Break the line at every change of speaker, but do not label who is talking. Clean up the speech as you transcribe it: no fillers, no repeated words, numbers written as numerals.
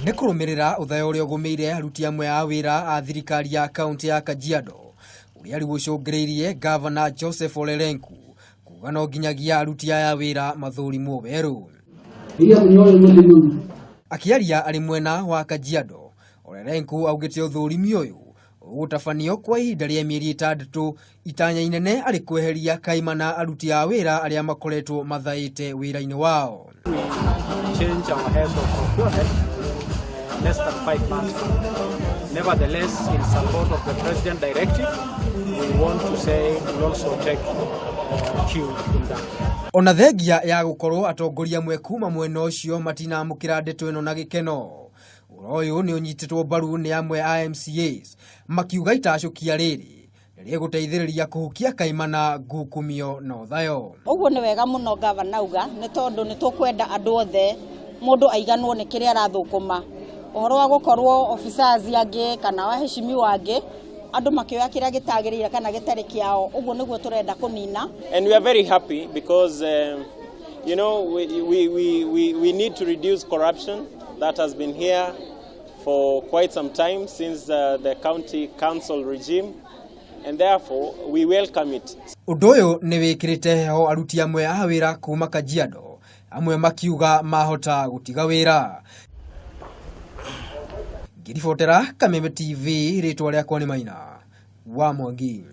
Nĩ kũrũmĩrĩra uthayo ũrĩa ũgũmĩire aruti amwe a wĩra a thirikari ya kaunti ya Kajiado ũrĩa rĩu ũcũngĩrĩirie Ngavana Joseph Lenku kuuga no nginyagia aruti aya wĩra mathurimwo weru. Akiaria arĩ mwena wa Kajiado, Lenku augite uthurimi ũyũ ũgũtabanio kwa ihinda rĩa mĩeri 6 itanya inene arĩ kweheria kaimana aruti a wĩra arĩa makoretuo mathaĩte wĩra-inĩ wao.
Change our head of procurement less than 5 months. Nevertheless, in support of the President directive, we want to say we also take cue in that.
Ona thengia ya gũkorwo atongoria amwe kuma mwena ũcio matinamũkĩra ndeto ĩno na gĩkeno. Ũyũ nĩ ũnyitĩtwo mbaru nĩ amwe a MCAs makiuga itacukia rĩrĩ rĩgũteithĩrĩria kũhukia kaimana gukumio na uthayo.
Ũguo nĩ wega mũno Ngavana auga nĩ tondũ nĩ tũkwenda andũ othe mũndũ aiganwo nĩ kĩrĩa arathũkũma. Ũhoro wa gũkorwo officers angĩ kana waheshimiwa angĩ andũ makĩoya kĩrĩa gĩtagĩrĩire kana gĩtarĩ kĩao, ũguo nĩguo tũrenda kũnina.
And we are very happy because you know we need to reduce corruption that has been here for quite some time since the county council regime, and therefore we welcome it.
Ũndũ ũyũ nĩ wĩkĩrĩte heho aruti amwe a wĩra kuma Kajiado, amwe makiuga mahota gũtiga wĩra. Ngiribotera Kameme TV, rĩtwa rĩakwa nĩ Maina wa Mwangi.